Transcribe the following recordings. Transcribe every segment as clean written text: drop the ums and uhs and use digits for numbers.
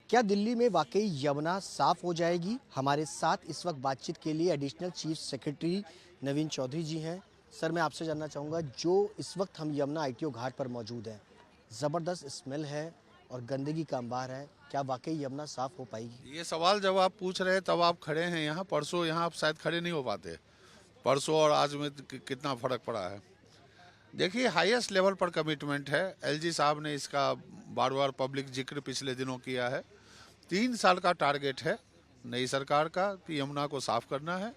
क्या दिल्ली में वाकई यमुना साफ हो जाएगी? हमारे साथ इस वक्त बातचीत के लिए एडिशनल चीफ सेक्रेटरी नवीन चौधरी जी हैं। सर, मैं आपसे जानना चाहूँगा, जो इस वक्त हम यमुना आईटीओ घाट पर मौजूद हैं, ज़बरदस्त स्मेल है और गंदगी का अंबार है। क्या वाकई यमुना साफ हो पाएगी? ये सवाल जब आप पूछ रहे हैं तब आप खड़े हैं यहाँ। परसों यहाँ आप शायद खड़े नहीं हो पाते। परसों और आज में कितना फर्क पड़ा है। देखिए, हाईएस्ट लेवल पर कमिटमेंट है। एलजी साहब ने इसका बार बार पब्लिक जिक्र पिछले दिनों किया है। 3 साल का टारगेट है नई सरकार का कि यमुना को साफ करना है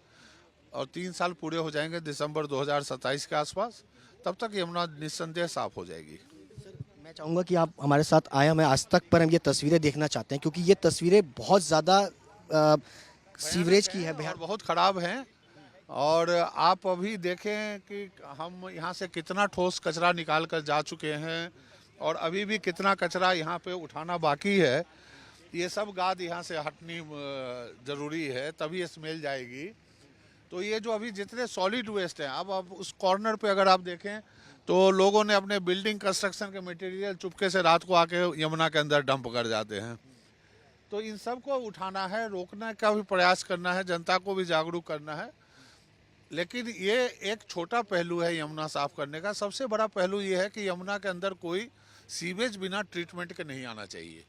और 3 साल पूरे हो जाएंगे दिसंबर 2027 के आसपास। तब तक यमुना निस्संदेह साफ हो जाएगी। मैं चाहूँगा कि आप हमारे साथ आए। हमें आज तक पर हम ये तस्वीरें देखना चाहते हैं, क्योंकि ये तस्वीरें बहुत ज़्यादा सीवरेज की है, और बहुत खराब हैं। और आप अभी देखें कि हम यहाँ से कितना ठोस कचरा निकाल कर जा चुके हैं और अभी भी कितना कचरा यहाँ पे उठाना बाकी है। ये सब गाद यहाँ से हटनी ज़रूरी है, तभी स्मेल जाएगी। तो ये जो अभी जितने सॉलिड वेस्ट हैं, अब आप उस कॉर्नर पे अगर आप देखें तो लोगों ने अपने बिल्डिंग कंस्ट्रक्शन के मटेरियल चुपके से रात को आके यमुना के अंदर डंप कर जाते हैं। तो इन सब को उठाना है, रोकने का भी प्रयास करना है, जनता को भी जागरूक करना है। लेकिन ये एक छोटा पहलू है यमुना साफ करने का। सबसे बड़ा पहलू ये है कि यमुना के अंदर कोई सीवेज बिना ट्रीटमेंट के नहीं आना चाहिए।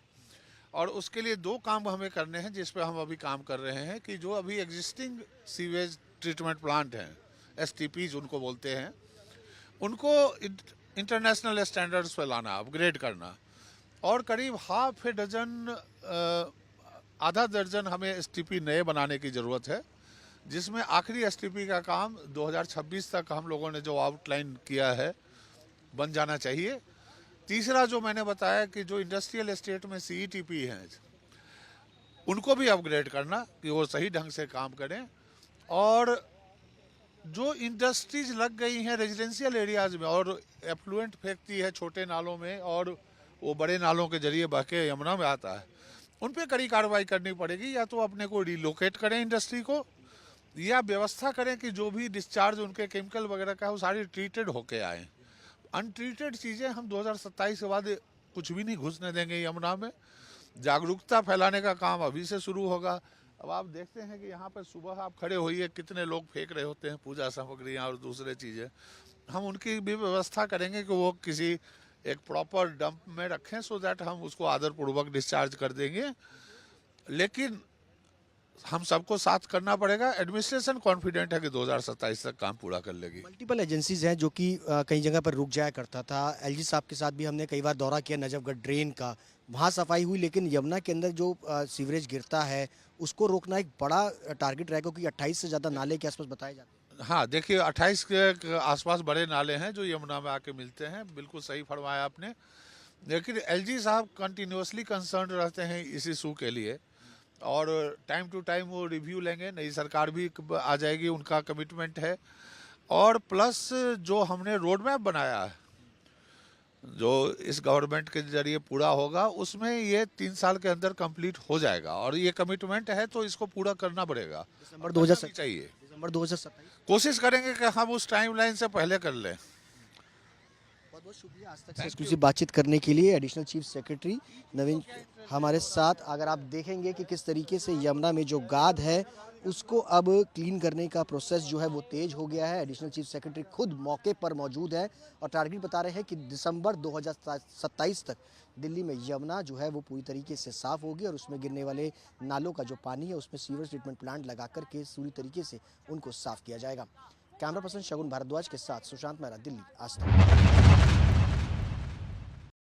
और उसके लिए 2 काम हमें करने हैं, जिस पे हम अभी काम कर रहे हैं कि जो अभी एग्जिस्टिंग सीवेज ट्रीटमेंट प्लांट हैं, एसटीपीज उनको बोलते हैं, उनको इंटरनेशनल स्टैंडर्ड्स पे लाना, अपग्रेड करना। और करीब हाफ ए डजन, आधा दर्जन हमें एसटीपी नए बनाने की ज़रूरत है, जिसमें आखिरी एसटीपी का काम 2026 तक हम लोगों ने जो आउटलाइन किया है बन जाना चाहिए। तीसरा जो मैंने बताया कि जो इंडस्ट्रियल एस्टेट में सीईटीपी हैं, उनको भी अपग्रेड करना कि वो सही ढंग से काम करें। और जो इंडस्ट्रीज लग गई हैं रेजिडेंशियल एरियाज में और एफ्लुएंट फेंकती है छोटे नालों में और वो बड़े नालों के जरिए बह के यमुना में आता है, उन पर कड़ी कार्रवाई करनी पड़ेगी। या तो अपने को रिलोकेट करें इंडस्ट्री को, या व्यवस्था करें कि जो भी डिस्चार्ज उनके केमिकल वगैरह का है वो सारी ट्रीटेड होके आए। अनट्रीटेड चीज़ें हम 2027 के बाद कुछ भी नहीं घुसने देंगे यमुना में। जागरूकता फैलाने का काम अभी से शुरू होगा। अब आप देखते हैं कि यहाँ पर सुबह आप खड़े होइए, कितने लोग फेंक रहे होते हैं पूजा सामग्रियाँ और दूसरे चीज़ें। हम उनकी भी व्यवस्था करेंगे कि वो किसी एक प्रॉपर डंप में रखें, सो दैट हम उसको आदरपूर्वक डिस्चार्ज कर देंगे। लेकिन हम सबको साथ करना पड़ेगा। एडमिनिस्ट्रेशन कॉन्फिडेंट है कि 2027 तक काम पूरा कर लेगी। मल्टीपल एजेंसीज हैं जो कि कई जगह पर रुक जाया करता था। एलजी साहब के साथ भी हमने कई बार दौरा किया नजफगढ़ ड्रेन का, वहाँ सफाई हुई, लेकिन यमुना के अंदर जो सीवरेज गिरता है उसको रोकना एक बड़ा टारगेट रहेगा, क्योंकि 28 से ज़्यादा नाले के आसपास बताए जाते हैं। हाँ, देखिए 28 के आसपास बड़े नाले हैं जो यमुना में आके मिलते हैं। बिल्कुल सही फरमाया आपने। लेकिन एलजी साहब कंटिन्यूसली कंसर्न रहते हैं इस इशू के लिए और टाइम टू टाइम वो रिव्यू लेंगे। नई सरकार भी आ जाएगी, उनका कमिटमेंट है। और प्लस जो हमने रोड मैप बनाया है, जो इस गवर्नमेंट के जरिए पूरा होगा, उसमें ये 3 साल के अंदर कंप्लीट हो जाएगा। और ये कमिटमेंट है तो इसको पूरा करना पड़ेगा। दिसंबर 2027 चाहिए, दिसंबर 2027। कोशिश करेंगे कि हम उस टाइमलाइन से पहले कर लें। बहुत बहुत शुक्रिया आज तक से एक्सक्लूसिव बातचीत करने के लिए। एडिशनल चीफ सेक्रेटरी नवीन हमारे साथ। अगर आप देखेंगे कि किस तरीके से यमुना में जो गाद है उसको अब क्लीन करने का प्रोसेस जो है वो तेज हो गया है। एडिशनल चीफ सेक्रेटरी खुद मौके पर मौजूद है और टारगेट बता रहे हैं कि दिसंबर 2027 तक दिल्ली में यमुना जो है वो पूरी तरीके से साफ होगी और उसमें गिरने वाले नालों का जो पानी है उसमें सीवर ट्रीटमेंट प्लांट लगा करके पूरी तरीके से उनको साफ किया जाएगा। कैमरा पर्सन शगुन भारद्वाज के साथ सुशांत मेहरा, दिल्ली, आज तक।